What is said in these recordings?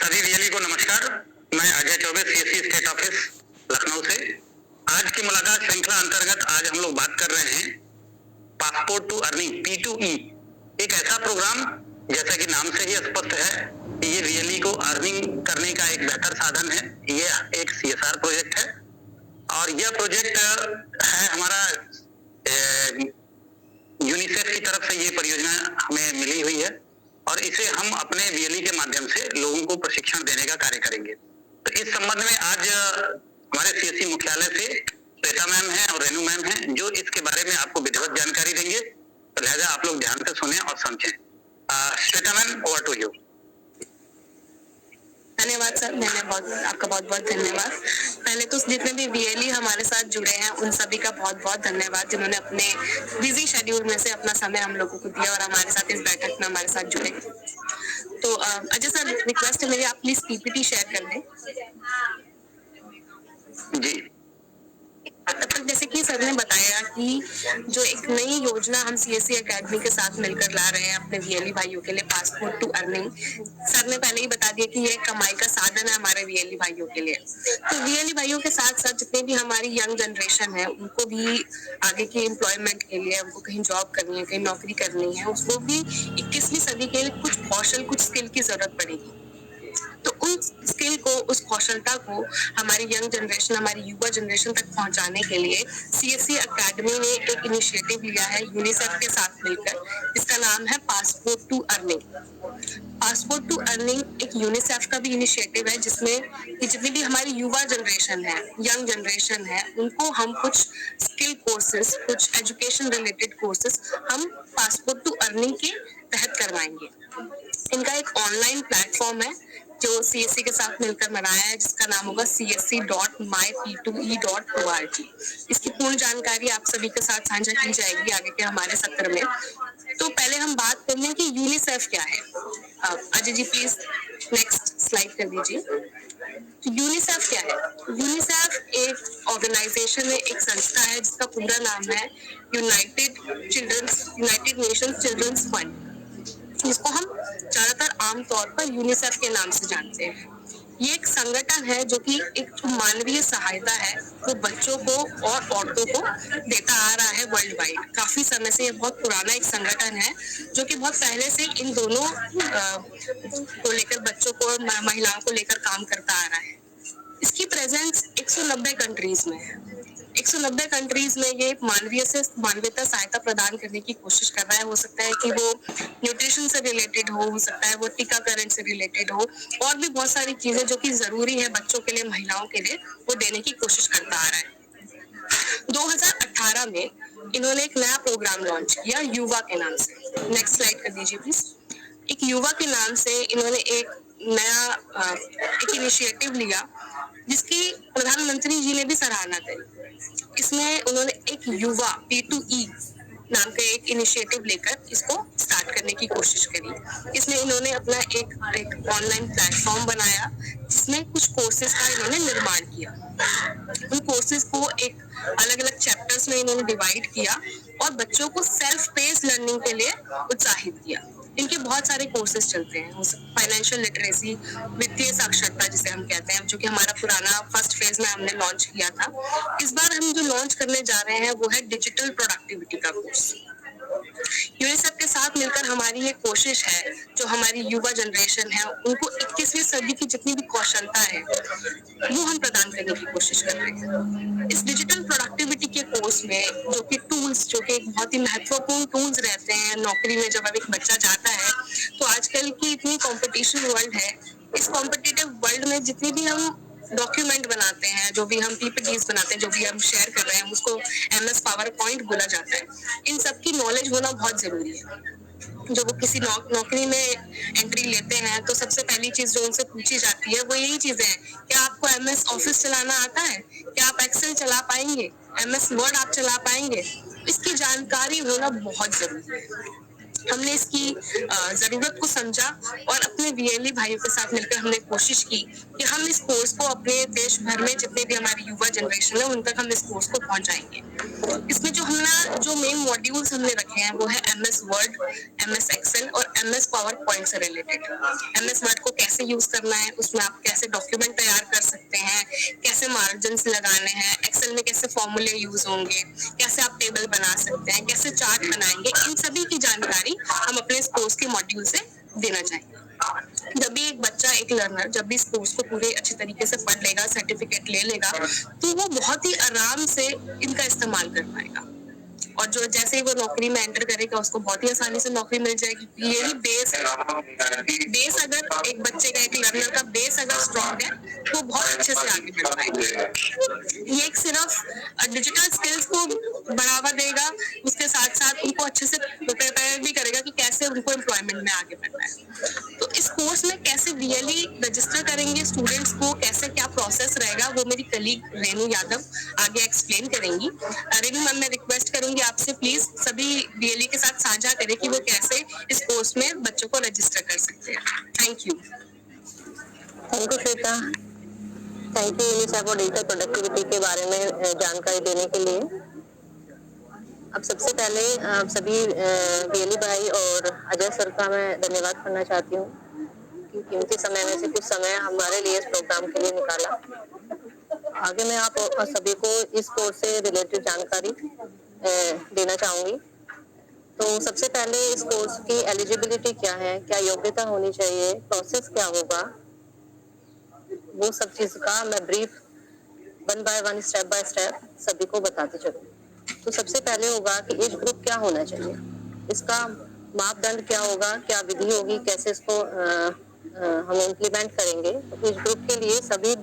सभी वीएलई को नमस्कार। मैं Ajay Choubey, CSC state office Lucknow से। आज की मुलाकात श्रृंखला अंतर्गत आज हम लोग बात कर रहे हैं पासपोर्ट टू अर्निंग P2E, एक ऐसा प्रोग्राम जैसा कि नाम से ही स्पष्ट है कि ये वीएलई को अर्निंग करने का एक बेहतर साधन है। ये एक CSR प्रोजेक्ट है और यह प्रोजेक्ट है हमारा यूनिसेफ की तरफ से ये परियोजना हमें मिली हुई है और इसे हम अपने वीएलई के माध्यम से लोगों को प्रशिक्षण देने का कार्य करेंगे। तो इस संबंध में आज हमारे सीएससी मुख्यालय से श्वेता मैम है और रेनू मैम है जो इसके बारे में आपको विधिवत जानकारी देंगे, तो लिहाजा आप लोग ध्यान से सुने और समझें। Shweta ma'am, over to you. धन्यवाद सर, आपका बहुत बहुत धन्यवाद। पहले तो जितने भी वीएलई हमारे साथ जुड़े हैं उन सभी का बहुत बहुत धन्यवाद जिन्होंने अपने बिजी शेड्यूल में से अपना समय हम लोगों को दिया और हमारे साथ इस बैठक में हमारे साथ जुड़े। तो अजय सर, रिक्वेस्ट है मेरी, आप प्लीज पीपीटी शेयर कर दें। जी। तब तक जैसे कि सर ने बताया कि जो एक नई योजना हम सीएससी एकेडमी के साथ मिलकर ला रहे हैं अपने वीएलई भाइयों के लिए, पासपोर्ट टू अर्निंग। सर ने पहले ही बता दिया कि ये एक कमाई का साधन है हमारे वीएलई भाइयों के लिए। तो वीएलई भाइयों के साथ साथ जितने भी हमारी यंग जनरेशन है उनको भी आगे की एम्प्लॉयमेंट के लिए, उनको कहीं जॉब करनी है, कहीं नौकरी करनी है, उसको भी 21वीं सदी के लिए कुछ कौशल, कुछ स्किल की जरूरत पड़ेगी। तो उस स्किल को, उस कौशलता को हमारी यंग जनरेशन, हमारी युवा जनरेशन तक पहुंचाने के लिए सीएससी एकेडमी ने एक इनिशिएटिव लिया है यूनिसेफ के साथ मिलकर, जिसका नाम है passport to earning. Passport to earning एक यूनिसेफ का भी इनिशिएटिव है जिसमें कि जितनी भी हमारी युवा जनरेशन है, यंग जनरेशन है, उनको हम कुछ स्किल कोर्सेज, कुछ एजुकेशन रिलेटेड कोर्सेज हम पासपोर्ट टू अर्निंग के तहत करवाएंगे। इनका एक ऑनलाइन प्लेटफॉर्म है जो सीएससी के साथ मिलकर बनाया है, जिसका नाम होगा csc.myp2e.org। इसकी पूर्ण जानकारी आप सभी के साथ साझा की जाएगी आगे के हमारे सत्र में। तो पहले हम बात कर लें कि यूनिसेफ क्या है। Ajay ji please next slide कर दीजिए। तो यूनिसेफ क्या है? यूनिसेफ एक ऑर्गेनाइजेशन है, एक संस्था है जिसका पूरा नाम है यूनाइटेड नेशंस चिल्ड्रंस फंड, जिसको हम ज्यादातर आमतौर पर यूनिसेफ के नाम से जानते हैं। ये एक संगठन है जो कि एक मानवीय सहायता है वो बच्चों को और औरतों को देता आ रहा है वर्ल्ड वाइड। काफी समय से ये बहुत पुराना एक संगठन है जो कि बहुत पहले से इन दोनों को लेकर, बच्चों को और महिलाओं को लेकर काम करता आ रहा है। इसकी प्रेजेंस 190 कंट्रीज में है। 190 कंट्रीज में ये मानवीयता सहायता प्रदान करने की कोशिश कर रहा है। हो सकता है कि वो न्यूट्रिशन से रिलेटेड हो सकता है वो टीकाकरण से रिलेटेड हो, और भी बहुत सारी चीजें जो कि जरूरी है बच्चों के लिए, महिलाओं के लिए, वो देने की कोशिश करता आ रहा है। 2018 में इन्होंने एक नया प्रोग्राम लॉन्च किया युवा के नाम से। नेक्स्ट स्लाइड कर दीजिए प्लीज। एक युवा के नाम से इन्होंने एक नया एक इनिशिएटिव लिया जिसकी प्रधानमंत्री जी ने भी सराहना करी। इसमें उन्होंने एक युवा P2E नाम का एक इनिशिएटिव लेकर इसको स्टार्ट करने की कोशिश करी। इसमें इन्होंने अपना एक ऑनलाइन प्लेटफॉर्म बनाया जिसमें कुछ कोर्सेज का इन्होंने निर्माण किया। उन कोर्सेज को एक अलग अलग चैप्टर्स में इन्होंने डिवाइड किया और बच्चों को सेल्फ पेस लर्निंग के लिए उत्साहित किया। इनके बहुत सारे कोर्सेज चलते हैं, फाइनेंशियल लिटरेसी, वित्तीय साक्षरता जिसे हम कहते हैं, जो कि हमारा पुराना फर्स्ट फेज में हमने लॉन्च किया था। इस बार हम जो लॉन्च करने जा रहे हैं वो है डिजिटल प्रोडक्टिविटी का कोर्स। यूनिसेफ के साथ मिलकर हमारी ये कोशिश है जो हमारी युवा जनरेशन है उनको 21वीं सदी की जितनी भी कौशलता है वो हम प्रदान करने की कोशिश कर रहे हैं। इस डिजिटल प्रोडक्टिविटी के कोर्स में जो कि टूल्स, जो कि एक बहुत ही महत्वपूर्ण टूल्स रहते हैं नौकरी में जब अब एक बच्चा जाता है, तो आजकल की इतनी कॉम्पिटिशन वर्ल्ड है, इस कॉम्पिटिटिव वर्ल्ड में जितनी भी हम डॉक्यूमेंट बनाते हैं, जो भी हम पीपीटीज बनाते हैं, जो भी हम शेयर कर रहे हैं, उसको MS पावर पॉइंट बोला जाता है। इन सब की नॉलेज होना बहुत जरूरी है। जो वो किसी नौकरी में एंट्री लेते हैं तो सबसे पहली चीज जो उनसे पूछी जाती है वो यही चीजें हैं, क्या आपको MS ऑफिस चलाना आता है, क्या आप एक्सेल चला पाएंगे, MS वर्ड आप चला पाएंगे। इसकी जानकारी होना बहुत जरूरी है। हमने इसकी जरूरत को समझा और अपने वीएलई भाइयों के साथ मिलकर हमने कोशिश की कि हम इस कोर्स को अपने देश भर में जितने भी हमारी युवा जनरेशन है उन तक हम इस कोर्स को पहुंचाएंगे। इसमें जो मेन मॉड्यूल्स हमने रखे हैं वो है एमएस वर्ड, एमएस एक्सेल और एमएस पावर पॉइंट से रिलेटेड। एमएस वर्ड को कैसे यूज करना है, उसमें आप कैसे डॉक्यूमेंट तैयार कर सकते हैं, कैसे मार्जिन्स लगाने हैं, एक्सेल में कैसे फॉर्मूले यूज होंगे, कैसे आप टेबल बना सकते हैं, कैसे चार्ट बनाएंगे, इन सभी की जानकारी हम अपने इस कोर्स के मॉड्यूल से देना चाहेंगे। जब भी एक बच्चा, एक लर्नर जब भी इस कोर्स को पूरे अच्छे तरीके से पढ़ लेगा, सर्टिफिकेट ले लेगा, तो वो बहुत ही आराम से इनका इस्तेमाल कर पाएगा। और जो जैसे ही वो नौकरी में एंटर करेगा उसको बहुत ही आसानी से नौकरी मिल जाएगी। यही बेस है। बेस अगर एक बच्चे का, एक लर्नर का बेस अगर स्ट्रॉन्ग है तो बहुत अच्छे से आगे बढ़ पाएगा। ये एक सिर्फ डिजिटल स्किल्स को बढ़ावा देगा, उसके साथ साथ उनको अच्छे से प्रिपेयर भी करेगा कि कैसे उनको एम्प्लॉयमेंट में आगे बढ़ना है। तो इस कोर्स में कैसे रियली रजिस्टर करेंगे स्टूडेंट्स को, कैसे क्या प्रोसेस रहेगा, वो मेरी कलीग रेनू यादव आगे एक्सप्लेन करेंगी। रेनू मैम, मैं रिक्वेस्ट करूंगी आपसे प्लीज सभी डीएलई के साथ साझा करें कि वो कैसे इस कोर्स में बच्चों को रजिस्टर कर सकते हैं। Thank you Shweta. Thank you UNICEF और डिजिटल प्रोडक्टिविटी के बारे में जानकारी देने के लिए। अब सबसे पहले सभी डीएलई भाई और अजय सर का मैं धन्यवाद करना चाहती हूँ कि कीमती समय में से कुछ समय हमारे लिए इस प्रोग्राम के लिए निकाला। आगे मैं आप सभी को इस कोर्स से रिलेटेड जानकारी देना चाहूंगी। तो सबसे पहले इस कोर्स की एलिजिबिलिटी क्या है, क्या योग्यता होनी चाहिए, प्रोसेस क्या होगा, वो सब चीज का मैं brief 1 by 1 step by step सभी को बताते चलूँ। तो सबसे पहले होगा कि एज ग्रुप क्या होना चाहिए, इसका मापदंड क्या होगा, क्या विधि होगी, कैसे इसको हम इम्प्लीमेंट करेंगे। तो एज ग्रुप के लिए सभी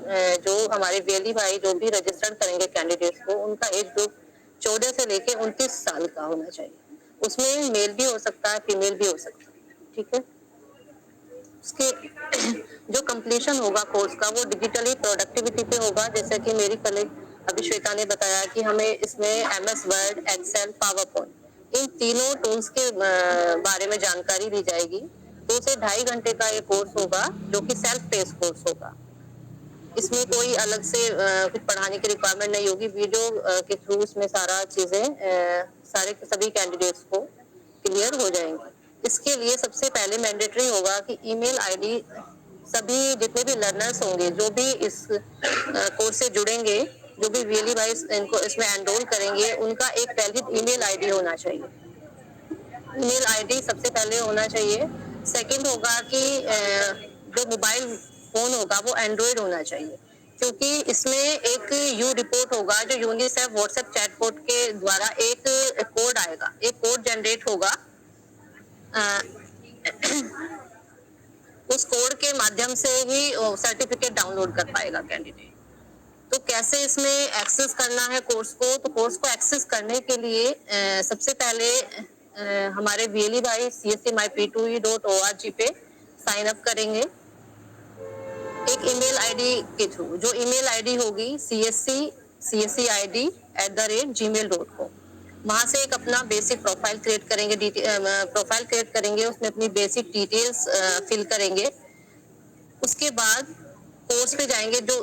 जो हमारे वीएलई भाई जो भी रजिस्टर करेंगे कैंडिडेट्स को, उनका एज ग्रुप 14 से लेके 29 साल का होना चाहिए। उसमें मेल भी हो सकता है, फीमेल भी हो सकता है, ठीक है। उसके जो कंप्लीशन होगा कोर्स का वो डिजिटली प्रोडक्टिविटी पे होगा, जैसे कि मेरी कलीग अभी श्वेता ने बताया कि हमें इसमें MS Word, Excel, PowerPoint इन तीनों टूल्स के बारे में जानकारी दी जाएगी। 2 से 2.5 घंटे का ये कोर्स होगा जो कि सेल्फ पेस कोर्स होगा। इसमें कोई अलग से कुछ पढ़ाने की रिक्वायरमेंट नहीं होगी। वीडियो के थ्रू इसमें सारा चीजें सारे सभी कैंडिडेट्स को क्लियर हो जाएंगी। इसके लिए सबसे पहले मैंडेटरी होगा कि ईमेल आईडी सभी जितने भी लर्नर्स होंगे जो भी इस कोर्स से जुड़ेंगे, जो भी वीएलई भाई इनको इसमें एनरोल करेंगे, उनका एक वैलिड ईमेल आईडी होना चाहिए। ईमेल आईडी सबसे पहले होना चाहिए। सेकंड होगा कि जो मोबाइल फोन होगा वो एंड्रॉइड होना चाहिए, क्योंकि इसमें एक यू रिपोर्ट होगा जो यूनिसेफ व्हाट्सएप चैटबॉट के द्वारा एक कोड आएगा, एक कोड जनरेट होगा। उस कोड के माध्यम से ही सर्टिफिकेट डाउनलोड कर पाएगा कैंडिडेट। तो कैसे इसमें एक्सेस करना है कोर्स को, तो कोर्स को एक्सेस करने के लिए सबसे पहले हमारे वीएलई भाई cscmyp2e.org पे साइन अप करेंगे एक ईमेल आईडी के थ्रू। जो ईमेल आईडी होगी cscid@gmail.com। वहां से एक अपना बेसिक प्रोफाइल क्रिएट करेंगे, उसमें अपनी बेसिक डिटेल्स फिल करेंगे। उसके बाद कोर्स पे जाएंगे, जो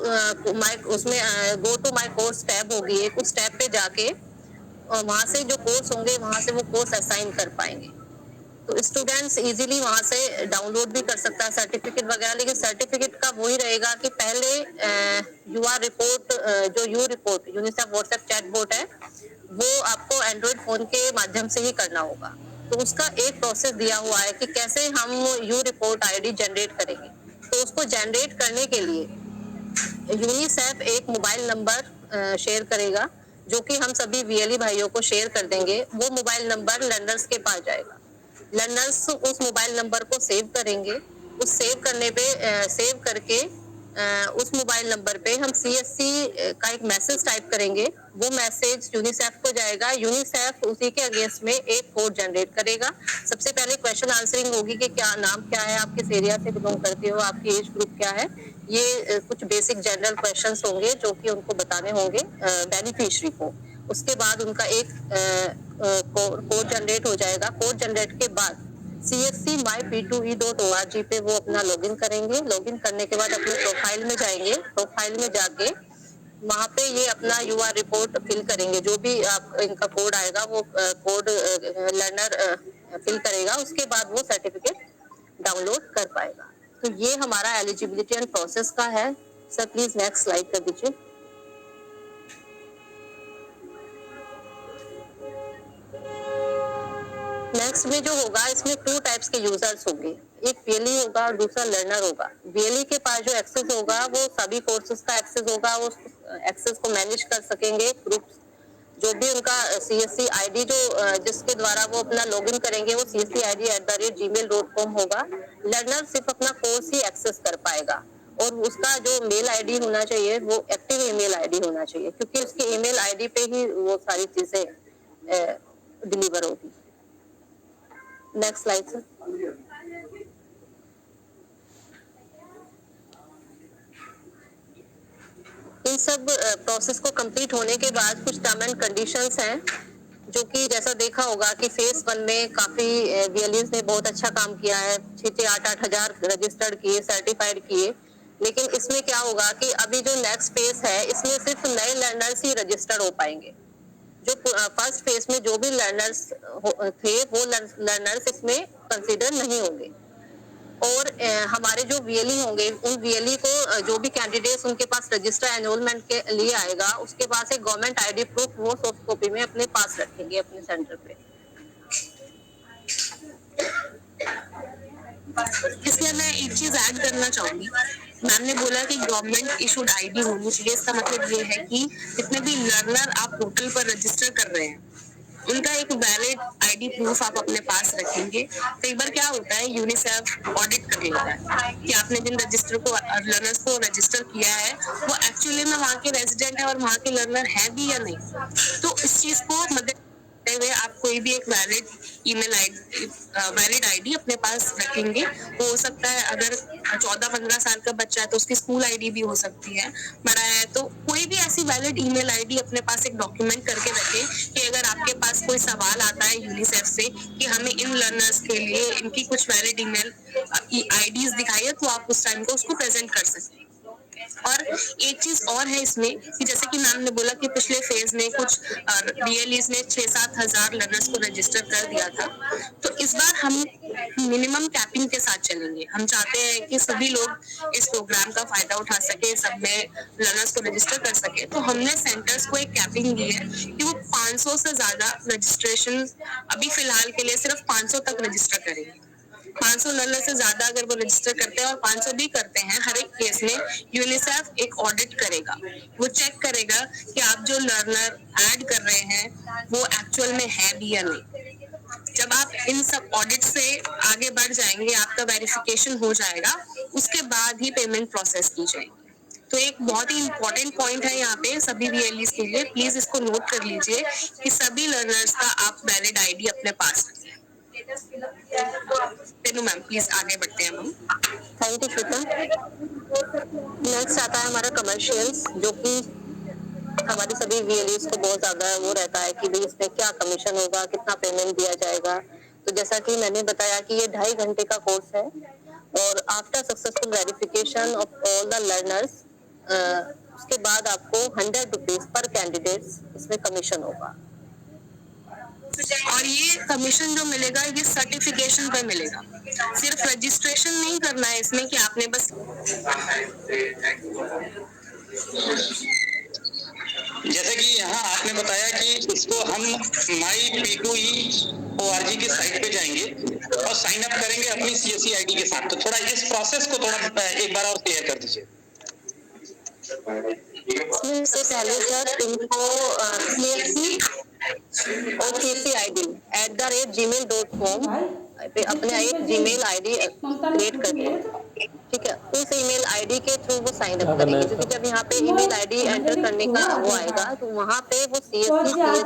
उसमें go to my course tab होगी एक, उस टैब पे जाके और वहां से जो कोर्स होंगे वहां से वो कोर्स असाइन कर पाएंगे। तो स्टूडेंट्स इजीली वहां से डाउनलोड भी कर सकता है सर्टिफिकेट वगैरह, लेकिन सर्टिफिकेट का वही रहेगा कि पहले यूआर रिपोर्ट जो you report UNICEF WhatsApp chatbot है वो आपको एंड्रॉइड फोन के माध्यम से ही करना होगा। तो उसका एक प्रोसेस दिया हुआ है कि कैसे हम यू रिपोर्ट आईडी जनरेट करेंगे। तो उसको जनरेट करने के लिए यूनिसेफ एक मोबाइल नंबर शेयर करेगा, जो कि हम सभी वीएलई भाइयों को शेयर कर देंगे। वो मोबाइल नंबर लर्नर्स के पास जाएगा। लर्नर्स उस मोबाइल नंबर को सेव करेंगे। उस सेव करने पे सेव करके उस मोबाइल नंबर पे हम सीएससी का एक मैसेज टाइप करेंगे। वो मैसेज यूनिसेफ को जाएगा। यूनिसेफ उसी के अगेंस्ट में एक कोड जनरेट करेगा। सबसे पहले क्वेश्चन आंसरिंग होगी कि क्या नाम क्या है, आप किस एरिया से बिलोंग करते हो, आपकी एज ग्रुप क्या है। ये कुछ बेसिक जनरल क्वेश्चंस होंगे जो कि उनको बताने होंगे बेनिफिशियरी को। उसके बाद उनका एक कोड जनरेट हो जाएगा। कोड जनरेट के बाद CSC myp2e.org पे वो अपना लॉगिन करेंगे। लॉगिन करने के बाद अपने प्रोफाइल में जाएंगे। प्रोफाइल में जाके वहाँ पे ये अपना यूआर रिपोर्ट फिल करेंगे। जो भी आप इनका कोड आएगा वो कोड लर्नर फिल करेगा। उसके बाद वो सर्टिफिकेट डाउनलोड कर पाएगा। तो ये हमारा एलिजिबिलिटी एंड प्रोसेस का है। सर प्लीज नेक्स्ट स्लाइड कर दीजिए। नेक्स्ट में जो होगा इसमें 2 टाइप्स के यूजर्स होंगे। एक बीएलई होगा और दूसरा लर्नर होगा। बीएलई के पास जो एक्सेस होगा वो सभी कोर्सेज का एक्सेस होगा। वो एक्सेस को मैनेज कर सकेंगे। ग्रुप्स जो भी उनका CSC आईडी जो जिसके द्वारा वो अपना लॉगिन करेंगे वो cscid@gmail.com होगा। लर्नर सिर्फ अपना कोर्स ही एक्सेस कर पाएगा और उसका जो मेल आईडी होना चाहिए वो एक्टिव ईमेल आईडी होना चाहिए, क्योंकि उसके ईमेल आईडी पे ही वो सारी चीजें डिलीवर होगी। Next slide sir. इन सब प्रोसेस को कंप्लीट होने के बाद कुछ टर्म एंड कंडीशंस हैं, जो कि जैसा देखा होगा कि फेज 1 में काफी बीएलईज ने बहुत अच्छा काम किया है। 6-8 हजार रजिस्टर्ड किए, सर्टिफाइड किए। लेकिन इसमें क्या होगा कि अभी जो नेक्स्ट फेज है इसमें सिर्फ नए लर्नर्स ही रजिस्टर्ड हो पाएंगे। जो फर्स्ट फेज में जो भी लर्नर्स थे वो लर्नर्स इसमें कंसीडर नहीं होंगे। और हमारे जो वीएलई होंगे उन वीएलई को जो भी कैंडिडेट्स उनके पास रजिस्टर एनरोलमेंट के लिए आएगा उसके पास एक गवर्नमेंट आईडी प्रूफ वो सॉफ्ट कॉपी में अपने पास रखेंगे अपने सेंटर पे। इसलिए मैं एक चीज ऐड करना चाहूंगी। मैम ने बोला कि गवर्नमेंट इशूड आईडी होनी चाहिए। इसका मतलब ये है कि जितने भी लर्नर आप पोर्टल पर रजिस्टर कर रहे हैं उनका एक वैलिड आईडी प्रूफ आप अपने पास रखेंगे। कई बार क्या होता है यूनिसेफ ऑडिट कर लेता है कि आपने जिन रजिस्टर को लर्नर्स को रजिस्टर किया है वो एक्चुअली में वहाँ के रेजिडेंट है और वहाँ के लर्नर है भी या नहीं। तो इस चीज को मद्देनजर हुए आप कोई भी एक valid email ID valid ID अपने पास रखेंगे। वो हो सकता है अगर 14-15 साल का बच्चा है तो उसकी स्कूल आईडी भी हो सकती है। बड़ा है तो कोई भी ऐसी वैलिड ईमेल आईडी अपने पास एक डॉक्यूमेंट करके रखें कि अगर आपके पास कोई सवाल आता है यूनिसेफ से कि हमें इन लर्नर्स के लिए इनकी कुछ वैलिड ईमेल आईडीज दिखाइए तो आप उस टाइम को उसको प्रेजेंट कर सकते हैं। और एक चीज और है इसमें कि जैसे कि मैम ने बोला कि पिछले फेज में कुछ बीएलईज ने 6-7 हजार लर्नर्स को रजिस्टर कर दिया था। तो इस बार हम मिनिमम कैपिंग के साथ चलेंगे। हम चाहते हैं कि सभी लोग इस प्रोग्राम का फायदा उठा सके, सब में लर्नर्स को रजिस्टर कर सके। तो हमने सेंटर्स को एक कैपिंग दी है कि वो 500 से ज्यादा रजिस्ट्रेशन अभी फिलहाल के लिए सिर्फ 500 तक रजिस्टर करेंगे। 500 लर्नर से ज्यादा अगर वो रजिस्टर करते हैं और 500 भी करते हैं, हर एक केस में यूनिसेफ एक ऑडिट करेगा। वो चेक करेगा कि आप जो लर्नर ऐड कर रहे हैं वो एक्चुअल में है भी या नहीं। जब आप इन सब ऑडिट से आगे बढ़ जाएंगे, आपका वेरिफिकेशन हो जाएगा, उसके बाद ही पेमेंट प्रोसेस की जाएगी। तो एक बहुत ही इम्पोर्टेंट पॉइंट है यहाँ पे सभी वीएलईज के लिए, प्लीज इसको नोट कर लीजिए कि सभी लर्नर्स का आप वैलिड आईडी अपने पास रखें। मैम प्लीज आगे बढ़ते हैं हम। Thank you Shweta. नेक्स्ट आता है हमारा कमर्शियल्स, जो कि हमारी सभी वीएलईज को बहुत ज्यादा वो रहता है कि भाई इसमें क्या कमीशन होगा, कितना पेमेंट दिया जाएगा। तो जैसा कि मैंने बताया कि ये 2.5 घंटे का कोर्स है और after successful verification of all the learners उसके बाद आपको 100 रुपीज पर कैंडिडेट इसमें कमीशन होगा। और ये कमीशन जो मिलेगा ये सर्टिफिकेशन पे मिलेगा। सिर्फ रजिस्ट्रेशन नहीं करना है इसमें कि आपने बस जैसे कि यहाँ आपने बताया कि इसको हम myp2e.org की साइट पे जाएंगे और साइन अप करेंगे अपनी CSC आईडी के साथ। तो थोड़ा इस प्रोसेस को थोड़ा एक बार और क्लियर कर दीजिए। इससे पहले सर इनको CSC और KC ID @gmail.com पे अपने एक जीमेल आईडी क्रिएट करके, ठीक है, उस ईमेल आईडी के थ्रू वो साइन अप करेंगे। क्योंकि जब यहाँ पे ईमेल आईडी एंटर करने का वो आएगा तो वहाँ पे वो CSC